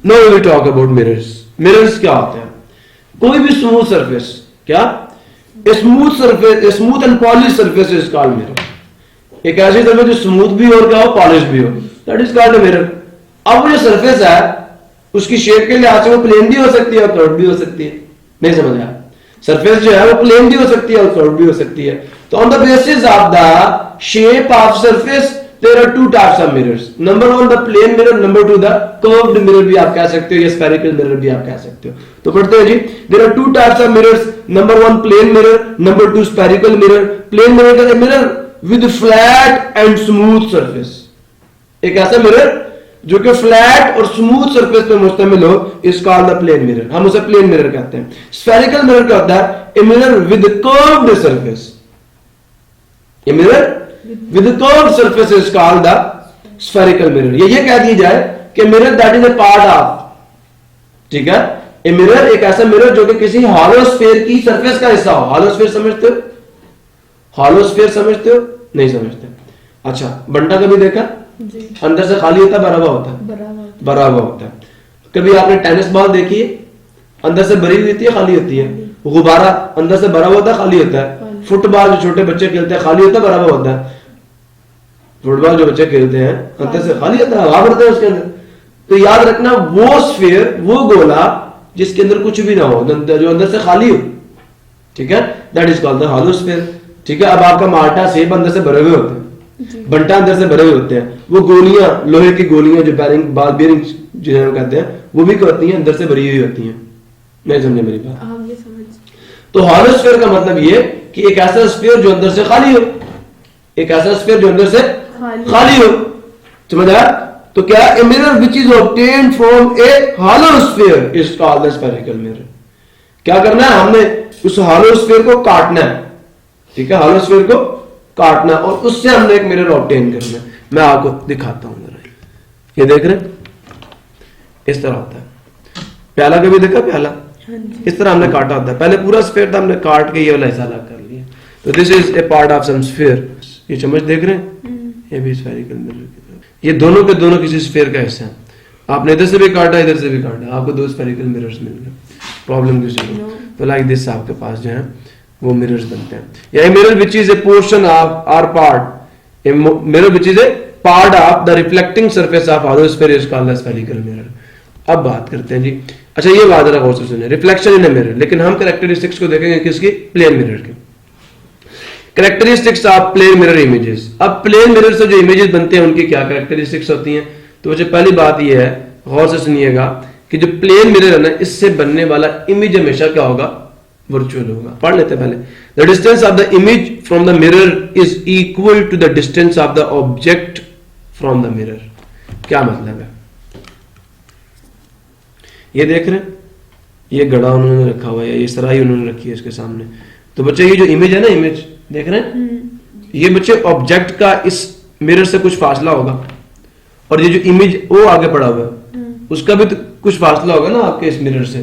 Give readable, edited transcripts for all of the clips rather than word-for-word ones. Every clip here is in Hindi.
No we talk about mirrors. Mirrors क्या होते हैं? कोई भी स्मूथ सरफेस, क्या smooth surface, smooth and polish surface is called mirror. एक ऐसी सरफेस जो स्मूथ भी हो और क्या हो, पॉलिश भी हो, दैट इज कॉल्ड मिरर। अब वो जो सरफेस है उसकी शेप के लिहाज से वो प्लेन भी हो सकती है और कर्व भी हो सकती है। नहीं समझ आया? सरफेस जो है वो प्लेन भी हो सकती है और कर्व भी हो सकती है। तो on the basis of the shape of surface there are two types of mirrors. Number one the plane mirror, number two the curved mirror भी आप कह सकते हो, या स्फेरिकल मिरर भी आप कह सकते हो। तो पढ़ते हैं जी, there are two types of mirrors. Number one plane mirror, number two spherical mirror. Plane mirror का mirror with flat and smooth surface, एक ऐसा मिरर जो कि फ्लैट और स्मूथ सरफेस पे मुश्तमिल हो, इस कॉल्ड द प्लेन मिरर, हम उसे प्लेन मिरर कहते हैं। स्फेरिकल मिरर क्या होता है? A mirror with curved surface, a mirror with curved surface is called the spherical mirror. ये कह दिया जाए कि mirror that is a part of, ठीक है, ए मिरर एक ऐसा मिरर जो कि किसी हॉलो स्फीयर की सरफेस का हिस्सा हो। हॉलो स्फीयर समझते हो? हॉलो स्फीयर समझते हो? नहीं समझते? अच्छा, बंटा कभी देखा? अंदर से खाली होता है, भरा हुआ होता है? भरा हुआ होता है। कभी आपने टेनिस बॉल देखी है? अंदर से भरी हुई होती है, खाली होती है? गुब्बारा अंदर से भरा हुआ होता है, खाली होता है? फुटबॉल जो छोटे बच्चे खेलते हैं, खाली होता है, भरा हुआ होता है? फुटबॉल जो बच्चे खेलते हैं अंदर से खाली होता है, हवा भरते हैं उसके अंदर। तो याद रखना, वो स्फीयर, वो गोला जिसके अंदर कुछ भी ना हो, जो अंदर से खाली हो, ठीक है, that is called the hollow sphere. ठीक है। अब आपका माल्टा सेब अंदर से भरे हुए होते हैं, बंटा अंदर से भरे हुए होते हैं। वो गोलियां, लोहे की गोलियां जो बैरिंग, बॉल बेरिंग जिन्हें कहते हैं, वो भी होती हैं, अंदर से भरी हुई होती हैं। नहीं समझे मेरी बात? तो हॉलो स्फीयर का मतलब ये कि एक ऐसा स्फीयर जो अंदर से खाली हो, एक ऐसा स्फीयर जो अंदर से खाली हो। समझ आया? तो क्या ए mirror which is obtained from A hollow sphere is called the spherical mirror. क्या करना है? हमने उस हॉलो स्फीयर को काटना है, ठीक है, हॉलो स्फीयर को काटना, और उससे हमने एक मिरर ऑब्टेन करना है। मैं आपको दिखाता हूं जरा, ये देख रहे हैं, इस तरह होता है। प्याला कभी देखा? प्याला इस तरह हमने काटा होता है। पहले पूरा स्फीयर था, हमने काट के ये वाला हिस्सा अलग कर लिया। तो this is a part of some sphere. ये चम्मच देख रहे हैं, ये भी स्फेरिकल मिरर की तरह। ये दोनों के दोनों किसी स्फीयर का हिस्सा है। आपने इधर से भी काटा, इधर से भी काटा, आपको दो स्फेरिकल मिरर्स मिल गए। प्रॉब्लम किसी को? तो लाइक दिस आपके पास जो है वो मिरर्स बनते हैं। या mirror which is a portion of or part, a mirror which is a part of the reflecting surface of hollow sphere is called the spherical mirror. अब बात करते हैं जी, अच्छा ये बात जरा गौर से सुनिए, रिफ्लेक्शन इन ए मिरर। लेकिन हम कैरेक्टरिस्टिक्स को देखेंगे किसकी? प्लेन मिरर की। Characteristics of plane mirror images. अब प्लेन मिरर से जो इमेजेस बनते हैं उनकी क्या कैरेक्टरिस्टिक्स होती हैं? तो मुझे पहली बात ये है, गौर से सुनिएगा, कि जो प्लेन मिरर है ना, इससे बनने वाला इमेज हमेशा क्या होगा? वर्चुअल होगा। पढ़ लेते हैं पहले। The distance of the image from the mirror is equal to the distance of the object from the mirror. क्या मतलब है? ये देख रहे हैं, ये गड़ा उन्होंने रखा हुआ है, ये सराई उन्होंने रखी है इसके सामने। तो बच्चे ये जो इमेज है ना, इमेज देख रहे हैं, ये बच्चे ऑब्जेक्ट का इस मिरर से कुछ फासला होगा, और ये जो इमेज वो आगे पड़ा हुआ है उसका भी तो कुछ फासला होगा ना आपके इस मिरर से।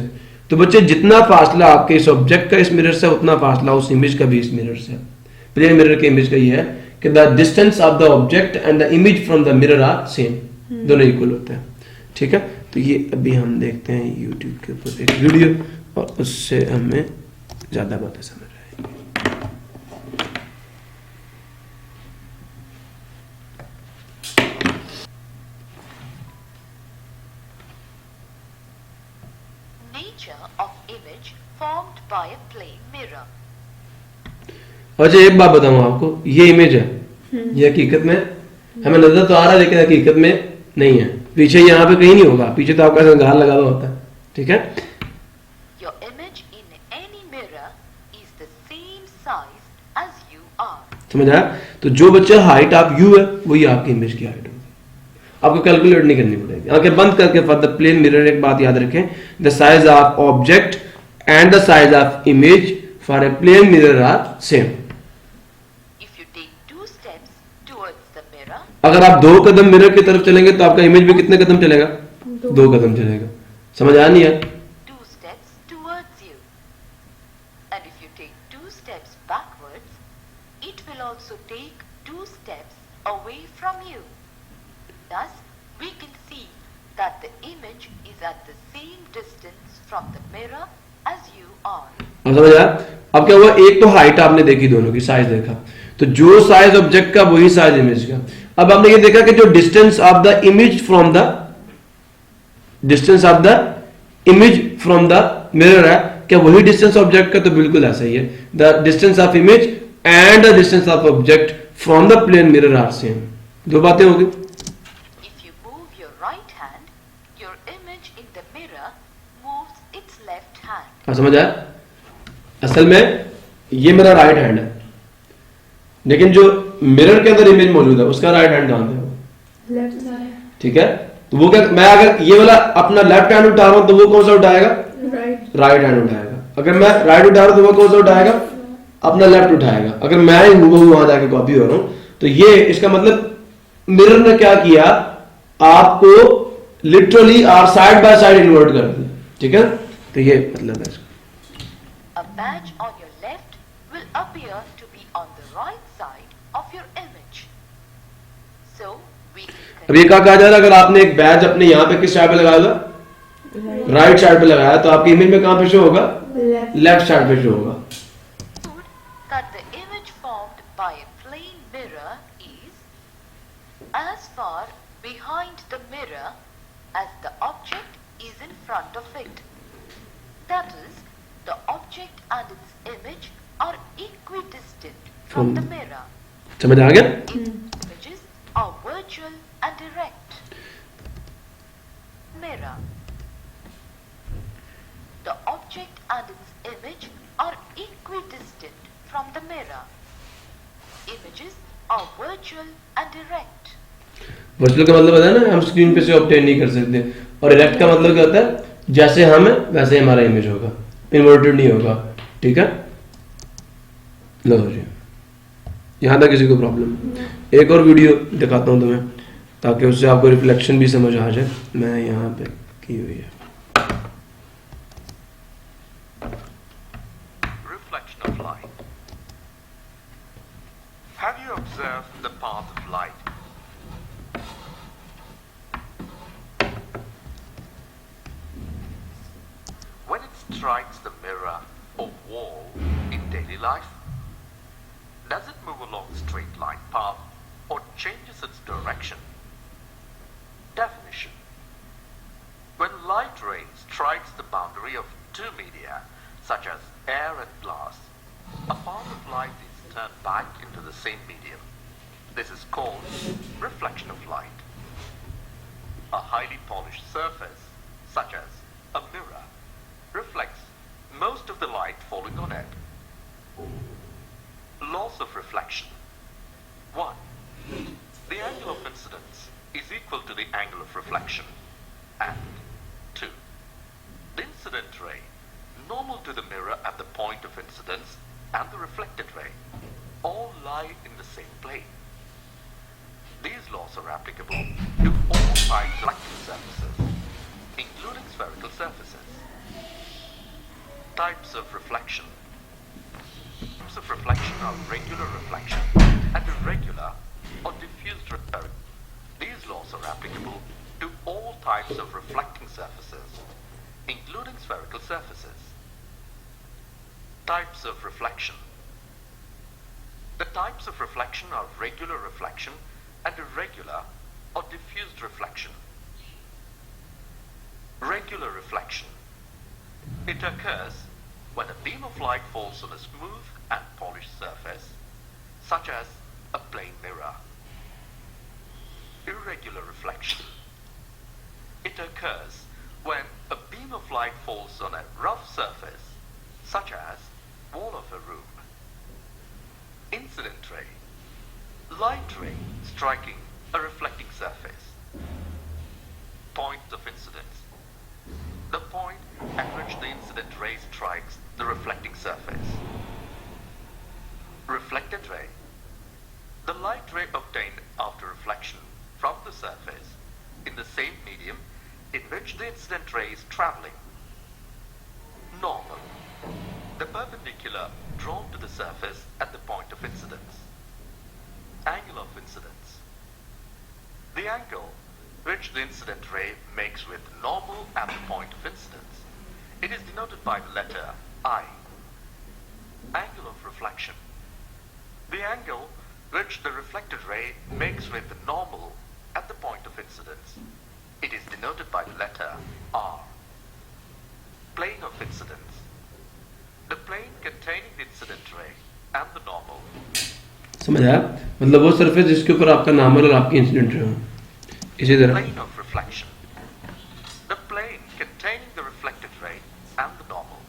तो बच्चे जितना फासला आपके इस ऑब्जेक्ट का इस मिरर से, उतना फासला उस इमेज का भी इस मिरर से। प्लेन मिरर के इमेज का ये है कि the distance of the object and the image from the mirror are same, दोनों इक्वल होते हैं। ठीक है। तो ये अभी हम देखते हैं YouTube के ऊपर एक वीडियो, और उससे हमें ज्यादा बातें समझ आएंगी। अच्छा एक बात बताऊं आपको, ये इमेज है, ये हकीकत में हमें नजर तो आ रहा है, लेकिन हकीकत में नहीं है। पीछे यहाँ पे कहीं नहीं होगा, पीछे तो आपका संगार लगा हुआ होता है। ठीक है। Your image in any mirror is the same size as you are. समझ आया? तो जो बच्चा हाइट ऑफ यू है, वही आपकी इमेज की हाइट होगी। आपको कैलकुलेट नहीं करनी पड़ेगी। आंखें बंद करके फॉर द प्लेन मिरर एक बात याद रखें, the size of object and the size of image for a plane mirror are same. अगर आप 2 कदम मिरर की तरफ चलेंगे तो आपका इमेज भी कितने कदम चलेगा? 2 कदम चलेगा। समझ आ नहीं है? 2 steps towards you, and if you take 2 steps backwards, it will also take 2 steps away from you. Thus, we can see that the image is is at the same distance from the mirror as you are. अब समझ आया? अब क्या हुआ, एक तो हाइट आपने देखी, दोनों की साइज देखा, तो जो साइज ऑब्जेक्ट का वही साइज इमेज का। अब आपने ये देखा कि जो distance of the image from the mirror है, क्या वही डिस्टेंस ऑब्जेक्ट का? तो बिल्कुल ऐसा ही है। The distance of image and the distance of object from the plane mirror are same. दो बातें होगी। If you move your right hand, your image in the mirror moves its left hand. हाँ, समझ आया? असल में ये मेरा राइट हैंड है, लेकिन जो मिरर के अंदर इमेज मौजूद है उसका राइट हैंड कहां पे है? Left side. ठीक है, तो वो क्या, मैं अगर ये वाला अपना लेफ्ट हैंड उठा रहा हूं तो वो कौन सा उठाएगा? राइट हैंड उठाएगा। अगर मैं राइट उठा रहा हूं तो वो कौन सा उठाएगा? अपना लेफ्ट उठाएगा। अगर मैं वहां जाके कॉपी हो रहा हूं तो ये इसका मतलब मिरर ने क्या किया, आपको लिटरली और साइड बाय साइड इन्वर्ट कर दिया। ठीक है, तो ये मतलब है इसका। A badge on your left will appear to be on the right side of your image. So we can अब ये क्या कहा जा रहा है, अगर आपने एक बैज अपने यहाँ पे किस साइड पे लगाया था? राइट साइड पे लगाया, तो आपकी इमेज में कहां पे शो होगा? लेफ्ट साइड पे शो होगा। conclude that the image formed by a plane mirror is as far behind the mirror as the object is in front of it. That is, the object and its image are equidistant from the mirror. समझ आ गया? Its images are virtual and direct. Mirror. The object and its image are equidistant from the mirror. Images are virtual and direct. Virtual का मतलब है ना, हम स्क्रीन पे से ऑब्टेन नहीं कर सकते, और डायरेक्ट का मतलब क्या होता है, जैसे हम है वैसे हमारा इमेज होगा, इन्वर्टेड नहीं होगा। ठीक है, लो जी, यहां तक किसी को प्रॉब्लम? एक और वीडियो दिखाता हूं तुम्हें ताकि उससे आपको रिफ्लेक्शन भी समझ आ जाए। मैं यहाँ पे की हुई है। Reflection of light. Have you observed the path of light? When it strikes the mirror or wall in daily life, does it move along a straight line path or changes its direction? Definition. When light ray strikes the boundary of two media, such as air and glass, a path of light is turned back into the same medium. This is called reflection of light. A highly polished surface, such as a mirror, reflects most of the light falling on it. Laws of reflection. 1. The angle of incidence is equal to the angle of reflection. And 2. The incident ray normal to the mirror at the point of incidence and the reflected ray all lie in the same plane. These laws are applicable to all types of reflecting surfaces, including spherical surfaces. Types of reflection. Types of reflection are regular reflection and irregular or diffused reflection. These laws are applicable to all types of reflecting surfaces, including spherical surfaces. Types of reflection. The types of reflection are regular reflection and irregular or diffused reflection. Regular reflection. It occurs when a beam of light falls on a smooth and polished surface, such as a plane mirror. Irregular reflection. It occurs when a beam of light falls on a rough surface, such as wall of a room. Incident ray. Light ray striking a reflecting surface. Point of incidence. The point at which the incident ray strikes the reflecting surface. Reflected ray. The light ray obtained after reflection from the surface in the same medium in which the incident ray is traveling. Normal. The perpendicular drawn to the surface at the point of incidence. Angle of incidence. The angle which the incident ray makes with normal at the point of incidence. It is denoted by the letter I. Angle of reflection. The angle which the reflected ray makes with the normal at the point of incidence. It is denoted by the letter R. Plane of incidence. The plane containing the incident ray and the normal. समझ आया? मतलब वो सरफेस जिसके ऊपर आपका नॉर्मल और आपकी इंसिडेंट रे हो, इसी तरह Plane of reflection. The plane containing the reflected ray and the normal.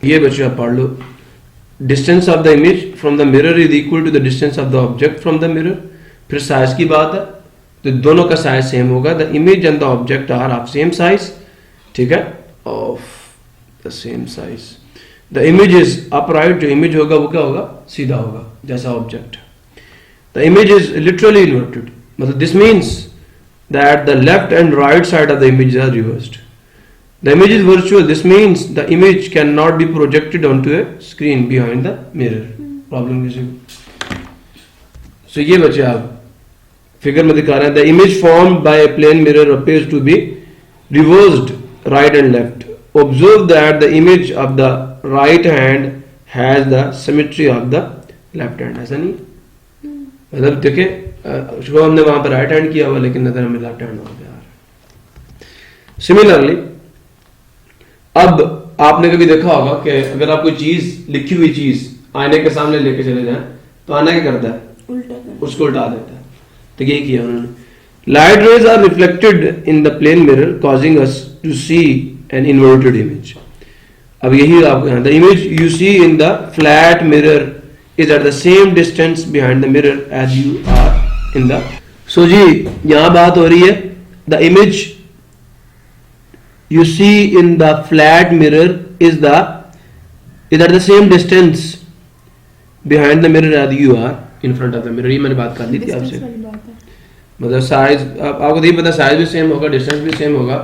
ये बच्चे आप पढ़ लो. Distance of the image from the mirror is equal to the distance of the object from the mirror. फिर साइज की बात है तो दोनों का साइज सेम होगा. The image and the object are of same size. ठीक है, of the same size. The image is upright. जो इमेज होगा वो क्या होगा? सीधा होगा जैसा object. The image is literally inverted. मतलब this means that the left and right side of the image are reversed. The image is virtual. This means the image cannot be projected onto a screen behind the mirror. Problem किसी को? So ये बच्चे आप फिगर में दिखा रहे हैं. The image formed by a plane mirror appears to be reversed right and left. Observe that the image of the right hand has the symmetry of the left hand. ऐसा नहीं? मतलब देखे उसको हमने वहां पर राइट हैंड किया हुआ लेकिन नजर हमें लेफ्ट हैंड वहां पे आ रहा है. Similarly, अब आपने कभी देखा होगा कि अगर आप कोई चीज लिखी हुई चीज आईने के सामने लेके चले जाएं तो आईना क्या करता है? उसको उल्टा देता है. तो यही किया उन्होंने. Light rays are reflected in the plane mirror causing us to see an inverted image. अब यही आपको the image you see in the flat mirror is at the same distance behind the mirror as you are in the. So जी यहां बात हो रही है the image you see in the flat mirror is at the same distance behind the mirror as you are in front of the mirror. ये मैंने बात कर दी थी आपसे. मतलब साइज आपको नहीं पता, साइज भी सेम होगा, डिस्टेंस भी सेम होगा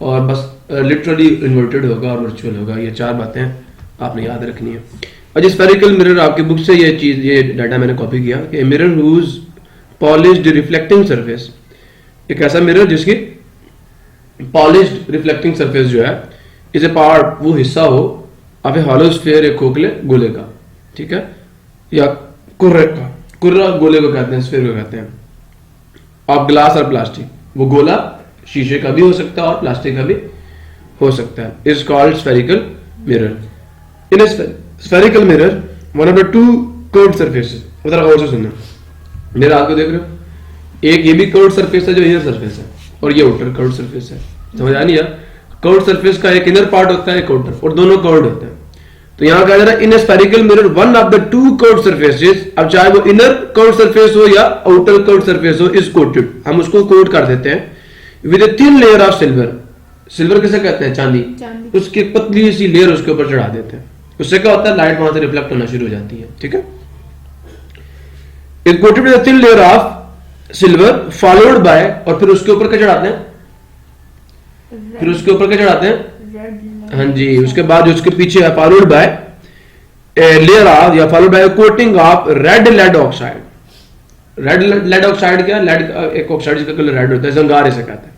और बस लिटरली इन्वर्टेड होगा और वर्चुअल होगा. ये चार बातें आपने याद रखनी है. और जो स्फेरिकल मिरर आपकी बुक से ये डाटा मैंने कॉपी किया कि mirror whose polished reflecting surface, एक ऐसा मिरर जिसकी पॉलिश्ड रिफ्लेक्टिंग सरफेस जो है इज ए पार्ट, वो हिस्सा हो ऑफ ए हॉलो स्फीयर, एक खोखले गोले का. ठीक है, या कुर्रे का. कुर्रा गोले को कहते हैं, स्फीयर को कहते हैं. ऑफ ग्लास और प्लास्टिक, वो गोला शीशे का भी हो सकता है और प्लास्टिक का भी हो सकता है. Is called spherical mirror. In a spherical mirror one of the two curved surfaces. जरा गौर से सुनना, मेरे हाथ को देख रहे हो, एक ये भी कर्व्ड सरफेस है जो इनर सरफेस है और ये आउटर कर्व्ड सरफेस है. समझ आ नहीं यार? कर्व्ड सरफेस का एक इनर पार्ट होता है एक आउटर, और दोनों कर्व्ड होते हैं. तो यहां कहा जा रहा है in a spherical mirror one of the two curved surfaces. अब चाहे वो इनर कर्व्ड सरफेस हो या आउटर कर्व्ड सरफेस हो इज कोटेड. हम उसको कोट कर देते हैं with a thin layer of silver. Silver किसे कहते हैं? चांदी. उसकी पतली सी लेयर उसके ऊपर चढ़ा देते हैं. उससे क्या होता है? लाइट वहां से रिफ्लेक्ट होना शुरू हो जाती है. ठीक है, is coated with a thin layer of silver followed by, और फिर उसके ऊपर क्या चढ़ाते हैं? फिर उसके ऊपर क्या चढ़ाते हैं? हाँ जी, उसके बाद उसके पीछे है फॉलोड बाय लेयर ऑफ या followed by coating of red lead oxide. Red lead oxide क्या? लेड एक ऑक्साइड जिसका कलर रेड होता है, जंगार इसे कहते हैं.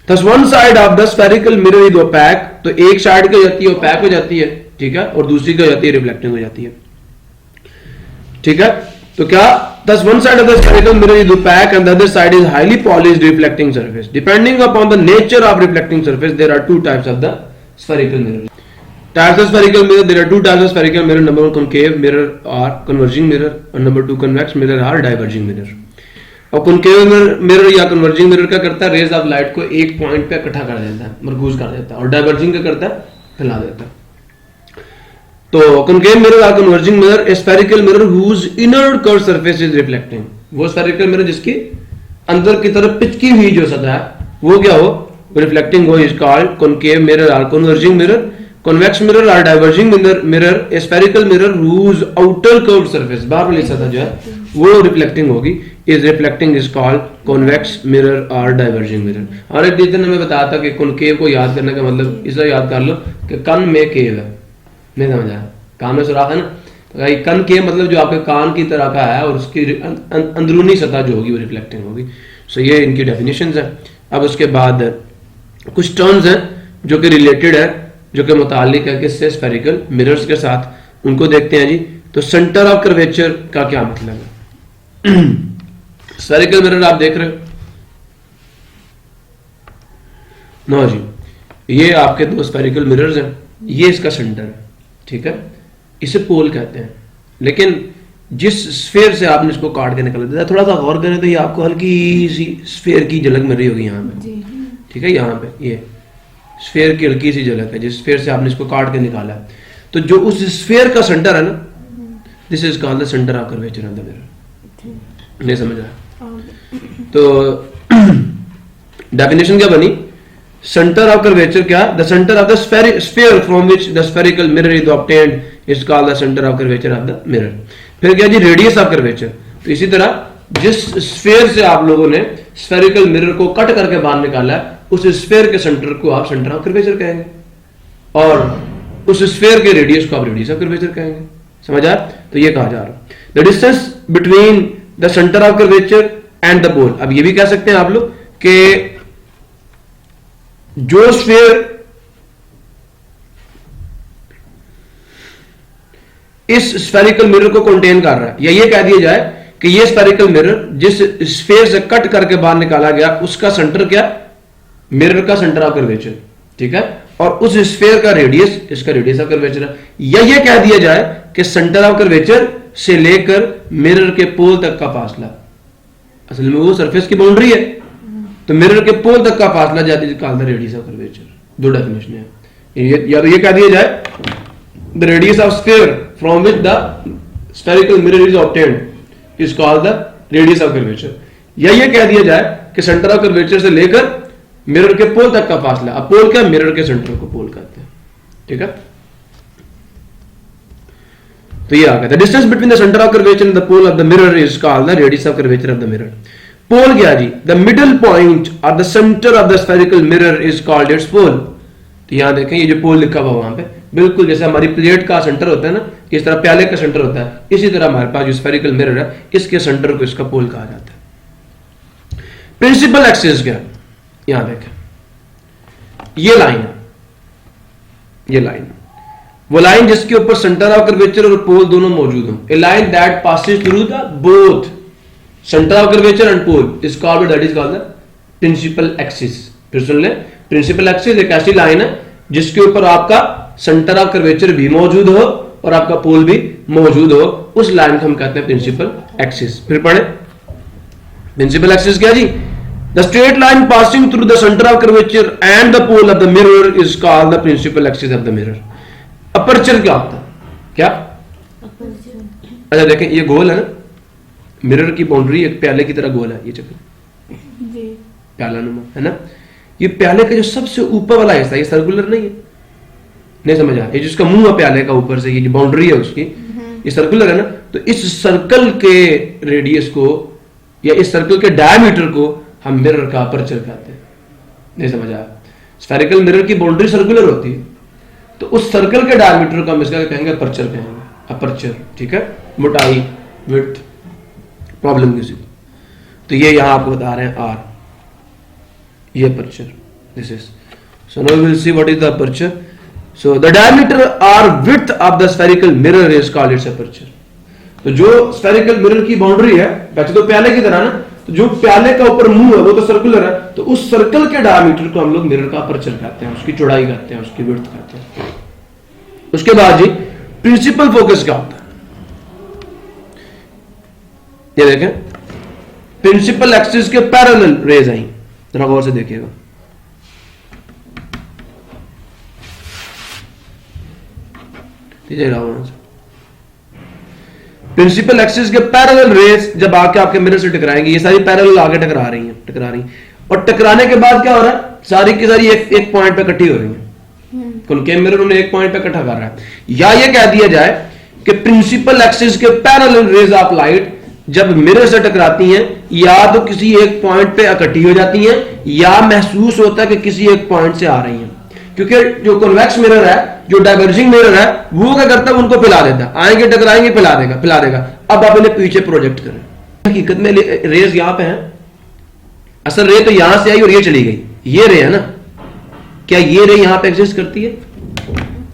Thus one side of the spherical mirror is opaque. तो एक साइड क्या जाती है? ओपैक हो जाती है. ठीक है, और दूसरी क्या जाती है? रिफ्लेक्टिंग हो जाती है. ठीक है, तो क्या thus one side of the spherical mirror is opaque and the other side is highly polished reflecting surface. Depending upon the nature of reflecting surface, there are two types of the spherical mirror. Types of spherical mirror, there are two types of spherical mirror. Number one, concave mirror or converging mirror, and number two, convex mirror or diverging mirror. और concave mirror या converging mirror क्या करता है? रेज ऑफ लाइट को एक पॉइंट पे इकट्ठा कर देता है, मरकूज कर देता है. और डाइवर्जिंग क्या करता है? फैला देता है. तो concave mirror or converging mirror, a spherical mirror whose inner curved surface is reflecting. वो spherical mirror जिसकी अंदर की तरफ पिचकी हुई जो सतह है वो क्या हो? रिफ्लेक्टिंग हो, is called concave mirror or converging mirror. Convex mirror or diverging mirror, a spherical mirror whose outer curved surface, बाहर वाली सतह जो है वो रिफ्लेक्टिंग होगी, is reflecting is called convex mirror or diverging mirror. और एक दिन हमें बताया था कि concave को याद करने का मतलब इसे याद कर लो कि कन में केव है. नहीं समझ आया? कान में सुराख है ना, कन के मतलब जो आपके कान की तरह का है और उसकी अंदरूनी सतह जो होगी वो रिफ्लेक्टिंग होगी। सो ये इनकी डेफिनेशंस है। अब उसके बाद कुछ टर्म्स हैं जो कि रिलेटेड है, जो कि मुताल्लिक है किससे, स्फेरिकल मिरर्स के साथ, उनको देखते हैं जी। तो सेंटर ऑफ कर्वेचर का क्या मतलब है? स्फेरिकल मिरर आप देख रहे हो नो जी, ये आपके दो स्फेरिकल मिरर्स हैं, ये इसका सेंटर है, ठीक है, इसे पोल कहते हैं। लेकिन जिस स्फेयर से आपने इसको काट के निकाल दिया, थोड़ा सा गौर करें तो ये आपको हल्की सी स्फेयर की झलक मिल रही होगी यहाँ पे, ठीक है, यहाँ पे ये स्फेयर की हल्की सी झलक है जिस स्फेयर से आपने इसको काट के निकाला है। तो जो उस स्फेयर का सेंटर है ना, this is called the centre of curvature of the mirror. नहीं समझ आया? तो डेफिनेशन क्या बनी? सेंटर ऑफ कर्वेचर क्या? The centre of the sphere from which the spherical mirror is obtained is called the centre of curvature of the mirror. फिर क्या जी? Radius of curvature. तो इसी तरह जिस स्फेयर से आप लोगों ने स्फेरिकल मिरर को कट करके बाहर निकाला है, उस स्फेयर के सेंटर को आप सेंटर ऑफ कर्वेचर कहेंगे, और उस स्फेयर के रेडियस को आप रेडियस ऑफ कर्वेचर कहेंगे। समझ आया? तो ये कहा जा रहा है the distance between the centre of curvature and the pole. अब ये भी कह सकते हैं आप लोग कि जो स्फेयर इस स्फेरिकल मिरर को कंटेन कर रहा है, या ये कह दिया जाए कि ये स्फेरिकल मिरर जिस स्फेयर से कट करके बाहर निकाला गया उसका सेंटर क्या? मिरर का सेंटर ऑफ कर्वेचर, ठीक है, और उस स्फेयर का रेडियस इसका रेडियस ऑफ कर्वेचर है। या ये कह दिया जाए कि सेंटर ऑफ कर्वेचर से लेकर मिरर के पोल तक का फासला, असल में वो सरफेस की बाउंड्री है, तो मिरर के पोल तक का फासला जाती है called the radius of curvature. दो डेफिनेशन है। या तो ये कह दिया जाए the radius of sphere from which the spherical mirror is obtained is called the radius of curvature, या ये कह दिया जाए कि सेंटर ऑफ कर्वेचर से लेकर मिरर के पोल तक का फासला। अब पोल क्या? मिरर के सेंटर को पोल कहते हैं, ठीक है। तो ये आ गया the distance between the centre of curvature and the pole of the mirror is called the radius of curvature of the mirror. Pole क्या जी? The middle point of the centre of the spherical mirror is called its pole. तो यहां देखें ये जो पोल लिखा हुआ वहां पे, बिल्कुल जैसे हमारी प्लेट का सेंटर होता है ना, इस तरह प्याले का सेंटर होता है, इसी तरह हमारे पास जो स्फेरिकल मिरर है इसके सेंटर को इसका पोल कहा जाता है। प्रिंसिपल एक्सिस क्या? यहां देखें ये लाइन है, ये लाइन वो लाइन जिसके ऊपर सेंटर ऑफ कर्वेचर और पोल दोनों मौजूद हो। A line that passes through the both centre of curvature and pole is called that is called the principal axis. फिर सुन ले, प्रिंसिपल एक्सिस एक ऐसी लाइन है जिसके ऊपर आपका सेंटर ऑफ कर्वेचर भी मौजूद हो और आपका पोल भी मौजूद हो, उस लाइन को हम कहते हैं प्रिंसिपल एक्सिस। फिर पढ़े प्रिंसिपल एक्सिस क्या जी? The straight line passing through the centre of curvature and the pole of the mirror is called the principal axis of the mirror. Aperture क्या होता है? क्या? अच्छा देखें ये गोल है ना, मिरर की बाउंड्री एक प्याले की तरह गोल है, ये चक्कर प्याला नुमा है ना, ये प्याले का जो सबसे ऊपर वाला हिस्सा ये सर्कुलर नहीं है, नहीं समझ आ? ये जिसका मुंह है प्याले का ऊपर से, ये जो बाउंड्री है उसकी, ये सर्कुलर है ना, तो इस सर्कल के रेडियस को या इस सर्कल के डायमीटर को हम मिरर का अपर्चर कहते हैं। नहीं समझ आया? स्फेरिकल मिरर की बाउंड्री सर्कुलर होती है, तो उस सर्कल के डायमीटर को हम इसका कहेंगे अपर्चर कहेंगे, अपर्चर, ठीक है, मोटाई, विड्थ, प्रॉब्लम किसी। तो ये यहां आपको बता रहे हैं आर, ये aperture, this is, so now we will see what is the aperture. So the diameter or width of the spherical mirror is called its aperture. तो जो स्फेरिकल मिरर की बाउंड्री है वैसे तो प्याले की तरह ना, तो जो प्याले का ऊपर मुंह है वो तो सर्कुलर है, तो उस सर्कल के डायमीटर को हम लोग मिरर का अपर्चर कहते हैं, उसकी चौड़ाई कहते हैं, उसकी विड्थ कहते हैं। उसके बाद जी प्रिंसिपल फोकस क्या होता है? ये देखें प्रिंसिपल एक्सिस के पैरेलल रेज आई, जरा गौर से देखिएगा, प्रिंसिपल एक्सिस के पैरेलल रेज जब आके आपके मिरर से टकराएंगे, ये सारी पैरेलल आगे टकरा रही हैं, और टकराने के बाद क्या हो रहा है? सारी की सारी एक पॉइंट पे इकट्ठी हो रही है, कॉनकेव मिरर उन्हें एक पॉइंट पे इकट्ठा कर रहा है। या ये कह दिया जाए कि प्रिंसिपल एक्सिस के पैरेलल रेज ऑफ लाइट जब मिरर से टकराती हैं, या तो किसी एक पॉइंट पे इकट्ठी हो जाती हैं, या महसूस होता है कि किसी एक पॉइंट से आ रही हैं। क्योंकि जो कन्वेक्स मिरर है, जो डाइवर्जिंग मिरर है, वो क्या करता है, उनको पिला देता है, आएंगे टकराएंगे, पिला देगा। अब आप इन्हें पीछे प्रोजेक्ट करें, हकीकत में रेज यहां पे है, असल रे तो यहां से आई और ये चली गई, ये रे है ना, क्या ये रे यहां पे एग्जिस्ट करती है?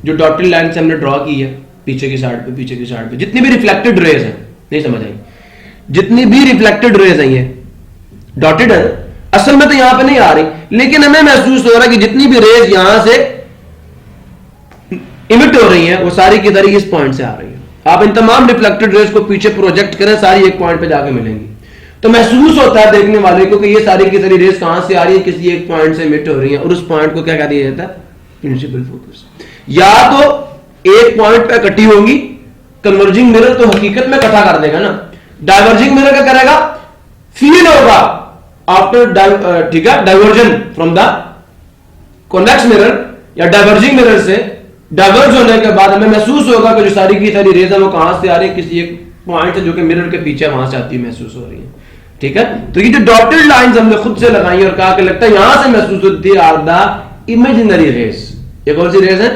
जो डॉटेड लाइन से हमने ड्रॉ की है पीछे की साइड पे, जितनी भी रिफ्लेक्टेड रेज है, नहीं समझ आई, जितनी भी रिफ्लेक्टेड रेज आई है डॉटेड है, असल में तो यहां पे नहीं आ रही, लेकिन हमें महसूस हो रहा है कि जितनी भी रेज यहां से इमिट हो रही है वो सारी की सारी इस पॉइंट से आ रही है। आप इन तमाम रिफ्लेक्टेड रेज को पीछे प्रोजेक्ट करें, सारी एक पॉइंट पे जाके मिलेंगी, तो महसूस होता है देखने वाले को कि ये सारी की सारी रेज कहां से आ रही है, किसी एक पॉइंट से इमिट हो रही है, और उस पॉइंट को क्या कह दिया जाता है? Principal focus. या तो एक पॉइंट पे इकट्ठी होंगी, कन्वर्जिंग मिरर तो हकीकत में इकट्ठा कर देगा ना, डाइवर्जिंग मिरर क्या करेगा? फील होगा आफ्टर, ठीक है, diversion from the convex mirror या डाइवर्जिंग मिरर से डाइवर्ज होने के बाद हमें महसूस होगा कि जो सारी की सारी रेज है वो कहां से आ रही है, किसी एक पॉइंट है जो कि मिरर के पीछे वहां से आती है, महसूस हो रही है, ठीक है। तो ये जो डॉटेड लाइंस हमने खुद से लगाई और कहा कि लगता है यहां से महसूस होती है आर द इमेजिनरी रेज। ये कौन सी रेज है?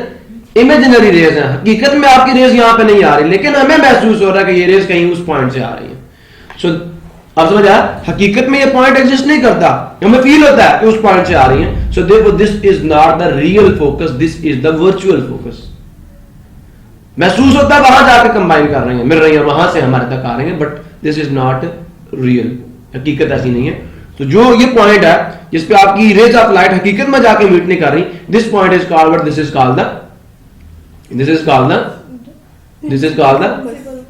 इमेजिनरी रेज है, हकीकत में आपकी रेज यहां पे नहीं आ रही, लेकिन हमें महसूस हो रहा है कि ये रेज कहीं उस पॉइंट से आ रही है। सो आप समझ आया, हकीकत में ये पॉइंट एग्जिस्ट नहीं करता, हमें फील होता है कि उस पॉइंट से आ रही है। So therefore this is not the real focus, this is the virtual focus. महसूस होता है वहां जाकर कंबाइन कर रही है, मिल रही है, वहां से हमारे तक आ रही है, but this is not real, हकीकत ऐसी नहीं है। तो जो ये पॉइंट है जिसपे आपकी रेज ऑफ लाइट हकीकत में जाके मीट नहीं कर रही, this point is called, this is called the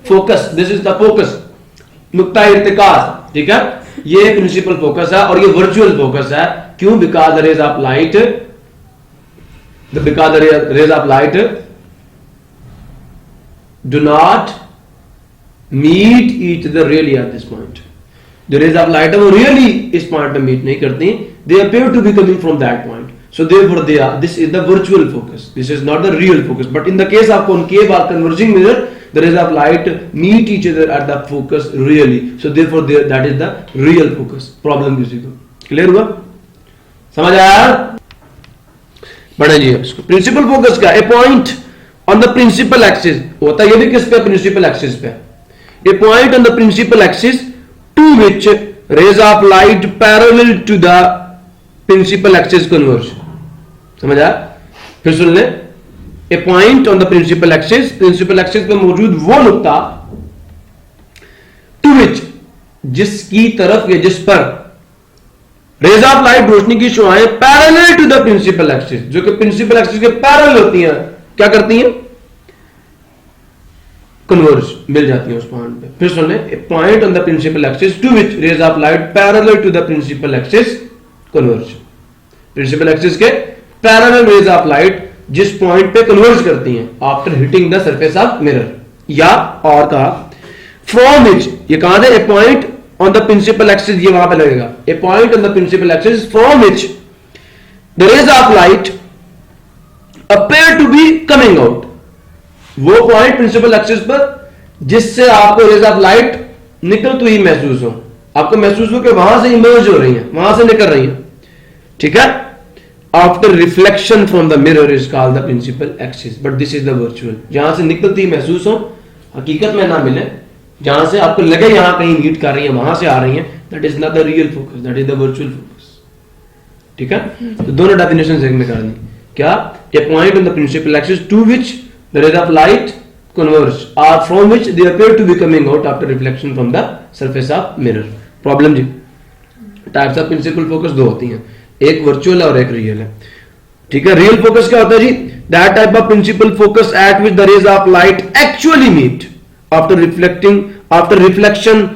focus, this is the focus, नुक्ता इर्तिकाज, ठीक है। ये प्रिंसिपल फोकस है और ये वर्चुअल फोकस है। क्यों? Because the rays of light, do not meet each other really at this point. The rays of light वो really इस point पे meet नहीं करती, they appear to be coming from that point. So therefore this is the virtual focus. This is not the real focus. But in the case of concave or converging mirror, the rays of light meet each other at the focus really. So therefore that is the real focus. Problem किसी को clear हुआ? समझ आया? बढ़े जी इसको। Principal focus का a point on the principal axis होता है, ये भी किस पे? प्रिंसिपल एक्सिस पे। A point on the principal axis to which rays of light parallel to the principal axis converge। समझ आया? फिर सुन ले, A point on the principal axis, principal axis पे मौजूद वो नुक्ता to which, जिसकी तरफ या जिस पर रेज ऑफ लाइट, रोशनी की शुआएं parallel to the principal axis, जो कि प्रिंसिपल एक्सिस के पैरेलल होती हैं, क्या करती हैं? कन्वर्ज, मिल जाती है उस पॉइंट पे। फिर सुन ले, point on the principal axis to which rays of light parallel to the principal axis converge. Principal axis के पैरेलल रेज ऑफ लाइट जिस पॉइंट पे कन्वर्ज करती हैं after hitting the surface of mirror, या और कहा फ्रॉम विच, ये कहां से? A point on the principal axis, ये वहां पे लगेगा, a point on the principal axis from which the rays of light appear to be coming out। वो पॉइंट प्रिंसिपल एक्सिस पर जिससे आपको रेज ऑफ लाइट निकलती हुई महसूस हो, आपको महसूस हो कि वहां से इमर्ज हो रही है, वहां से निकल रही है, ठीक है। After reflection from the mirror is called the principal axis, but this is the virtual. जहां से निकलती महसूस हो, हकीकत में ना मिले, जहां से आपको लगे यहां कहीं मीट कर रही है, वहां से आ रही है, that is not the real focus, that is the virtual focus, ठीक है। तो दोनों डेफिनेशन एक में कर दी। क्या? A point on the principal axis to which the rays of light converge or from which they appear to be coming out after reflection from the surface of mirror। Problem जी, टाइप्स ऑफ प्रिंसिपल फोकस दो होती हैं, एक वर्चुअल है और एक रियल है, ठीक है। रियल फोकस क्या होता है जी? That type of principal focus at which the rays of light actually meet after reflection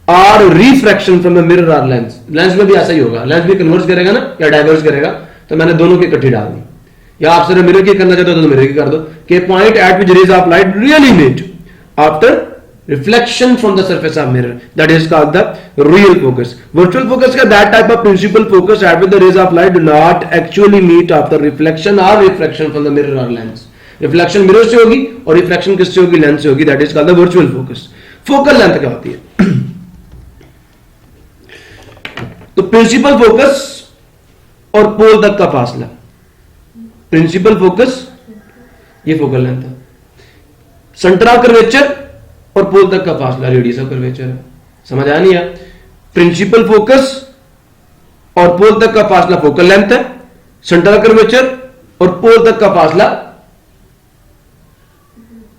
or refraction from the mirror or lens. Lens में भी ऐसा ही होगा, लेंस भी कन्वर्ज करेगा ना या डाइवर्ज करेगा, तो मैंने दोनों की इकट्ठी डाल दी, या आप सिर्फ मिरर की करना चाहते हो तो मिरर की कर दो कि point at which rays of light really meet after reflection from the surface of mirror, that is called the real focus. Virtual focus का that type of principal focus at which the rays of light do not actually meet after reflection or refraction from the mirror or lens. Reflection mirror से होगी और रिफ्रैक्शन किससे होगी? लेंस से होगी, that is called the virtual focus. Focal length क्या होती है? तो प्रिंसिपल फोकस और पोल तक का फासला, प्रिंसिपल फोकस, ये फोकल लेंथ है। सेंटर ऑफ कर्वेचर और पोल तक का फासला रेडियस ऑफ कर्वेचर है। समझ आया नहीं है? प्रिंसिपल फोकस और पोल तक का फासला फोकल लेंथ है, सेंटर ऑफ कर्वेचर और पोल तक का फासला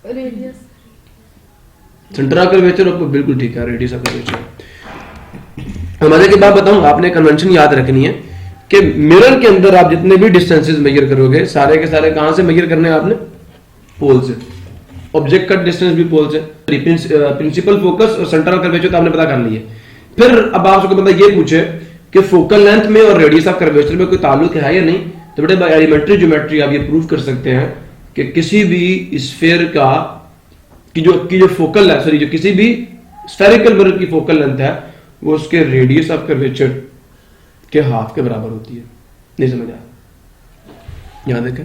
रेडियस। सेंटर ऑफ कर्वेचर और बिल्कुल ठीक है, रेडियस ऑफ कर्वेचर। मजे की बात बताऊं, आपने कन्वेंशन याद रखनी है कि मिरर के अंदर आप जितने भी डिस्टेंसेस मेजर करोगे सारे के सारे कहां से मेजर करने हैं आपने? पोल से। ऑब्जेक्ट का डिस्टेंस भी पोल से। प्रिंसिपल फोकस और सेंटर ऑफ कर्वेचर तो आपने पता कर लिया। फिर अब आपसे बंदा ये पूछे कि फोकल लेंथ में और रेडियस ऑफ कर्वेचर में कोई ताल्लुक है या नहीं, तो बेटे बाय एलिमेंट्री ज्योमेट्री आप ये प्रूव कर सकते हैं कि किसी भी स्फीयर का की जो फोकल है, सॉरी, जो किसी भी स्फेरिकल मिरर की फोकल लेंथ है वो उसके रेडियस ऑफ कर्वेचर के हाफ के बराबर होती है। नहीं समझ आया? यहां देखें,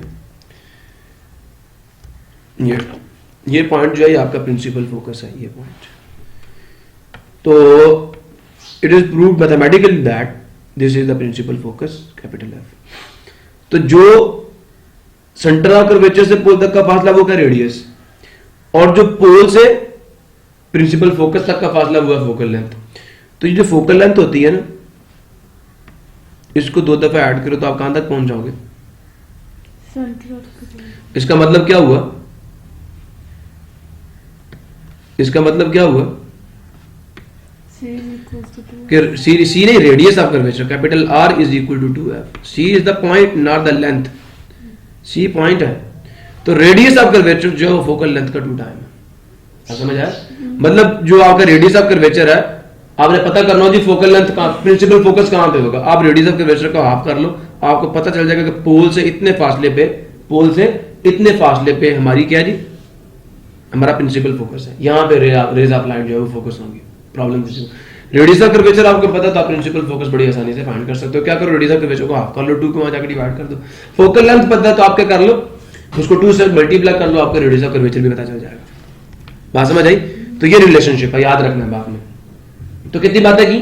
ये पॉइंट जो है आपका प्रिंसिपल फोकस है, ये पॉइंट। तो it is proved mathematically that this is the principal focus, capital F. तो जो सेंटर ऑफ कर्वेचर से पोल तक का फासला वो क्या रेडियस, और जो पोल से प्रिंसिपल फोकस तक का फासला हुआ फोकल लेंथ। तो ये जो फोकल लेंथ होती है ना, इसको 2 दफा ऐड करो तो आप कहां तक पहुंच जाओगे? इसका मतलब क्या हुआ? इसका मतलब क्या हुआ कि सी नहीं, radius of curvature capital R is equal to 2f। C is the point not the length, C point है। तो रेडियस ऑफ कर्वेचर जो फोकल लेंथ का 2 टाइम है। समझ आया? मतलब जो आपका रेडियस ऑफ कर्वेचर है, आपने पता करना हो जी फोकल लेंथ कहां, प्रिंसिपल फोकस कहां पे होगा, आप रेडियस ऑफ कर्वेचर को हाफ कर लो, आपको पता चल जाएगा कि पोल से इतने फासले पे हमारी क्या जी, हमारा प्रिंसिपल फोकस है। यहां पे रेज ऑफ लाइट जो है वो फोकस होंगी। प्रॉब्लम रेडियस ऑफ कर्वेचर आपको पता, तो आप प्रिंसिपल फोकस बड़ी आसानी से फाइंड कर सकते हो। क्या करो, रेडियस ऑफ कर्वेचर को हाफ कर लो, 2 को वहां जाकर डिवाइड कर दो। फोकल लेंथ पता है तो आप क्या कर लो, उसको 2 से मल्टीप्लाई कर लो, आपको रेडियस ऑफ कर्वेचर भी पता चल जाएगा। बात समझ आई? तो ये रिलेशनशिप है, याद रखना है बात में। तो कितनी बातें की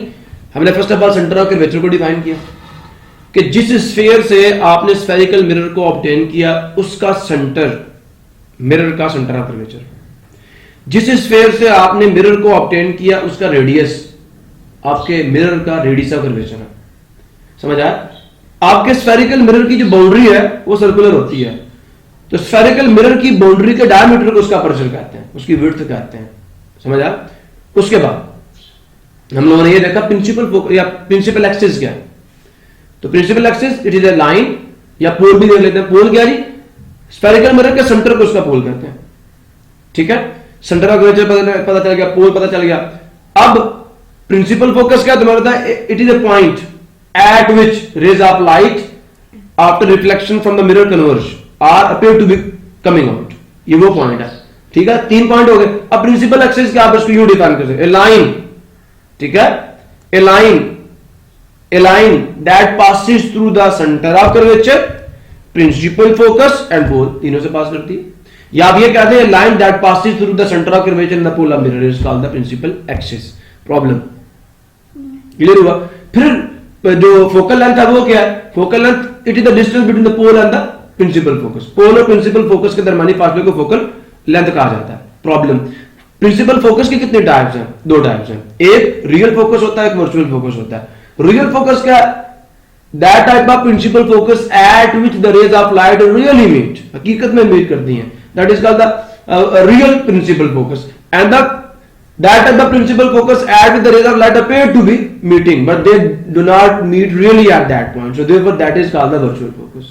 हमने? First of all centre of curvature को डिफाइन किया कि जिस स्फीयर से आपने स्फेरिकल मिरर को ऑब्टेन किया उसका सेंटर, मिरर का सेंटर ऑफ कर्वेचर। जिस स्फीयर से आपने मिरर को ऑब्टेन किया उसका रेडियस आपके मिरर का रेडियस ऑफ कर्वेचर है। समझ आया? आपके स्फेरिकल मिरर की जो बाउंड्री है वो सर्कुलर होती है, तो स्फेरिकल मिरर की बाउंड्री के डायमीटर को उसका अपर्चर कहते हैं, उसकी विड्थ कहते हैं। समझ आया? उसके बाद हम लोगों ने ये देखा प्रिंसिपल या प्रिंसिपल एक्सिस क्या है। तो principal axis it is a line, या पोल भी देख लेते हैं। पोल क्या जी? स्फेरिकल मिरर के सेंटर को उसका पोल कहते हैं। ठीक है, सेंटर ऑफ कर्वेचर पता चल गया, पोल पता चल गया। अब प्रिंसिपल फोकस क्या तुम्हारा था? It is a point at which rays of light after reflection from the mirror converge or appear to be coming out. ये वो पॉइंट है। ठीक है, 3 पॉइंट हो गए। अब प्रिंसिपल एक्सिस क्या आप इसको यूं डिफाइन कर सकते हैं, ए लाइन। ठीक है, a line that passes through the centre of curvature, principal focus and pole, तीनों से पास करती है। या आप ये कहते हैं line that passes through the centre of curvature and the pole of mirror is called the principal axis. Problem clear हुआ? फिर जो फोकल लेंथ है वो क्या है? Focal length it is the distance between the pole and the principal focus. Pole और प्रिंसिपल फोकस के दरमियानी फासले को फोकल लेंथ कहा जाता है। प्रॉब्लम, प्रिंसिपल फोकस के कितने टाइप्स हैं? 2 टाइप्स हैं। एक रियल फोकस होता है, एक वर्चुअल फोकस होता है। रियल फोकस क्या? That type of principal focus at which the rays of light really meet, हकीकत में मीट करती हैं, that is called the real principal focus. And that type of principal focus at the rays of light appear to be meeting, but they do not meet really at that point, so therefore that is called the virtual focus.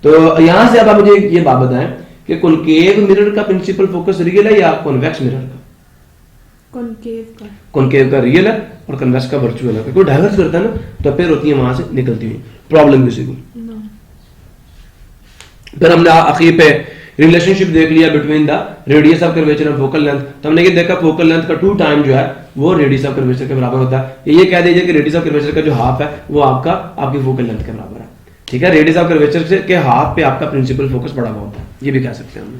तो यहां से अब आप मुझे ये बात बताएं कि कॉनकेव मिरर का प्रिंसिपल फोकस रियल है या कॉन्वेक्स मिरर का? कॉनकेव का रियल है और कन्वेक्स का वर्चुअल है। कोई डाइवर्स करता है ना तो अपीयर होती है वहां से निकलती हुई। प्रॉब्लम किसी को? फिर हमने आखिर पे रिलेशनशिप देख लिया between the radius of curvature और फोकल लेंथ। तो हमने ये देखा फोकल लेंथ का 2 टाइम जो है वो रेडियस ऑफ कर्वेचर के बराबर होता है। ये कह दीजिए कि रेडियस ऑफ कर्वेचर का जो हाफ है वो आपकी फोकल लेंथ के बराबर है। ठीक है, रेडियस ऑफ कर्वेचर के हाफ पे आपका प्रिंसिपल फोकस बड़ा होता है, ये भी कह सकते हैं हम।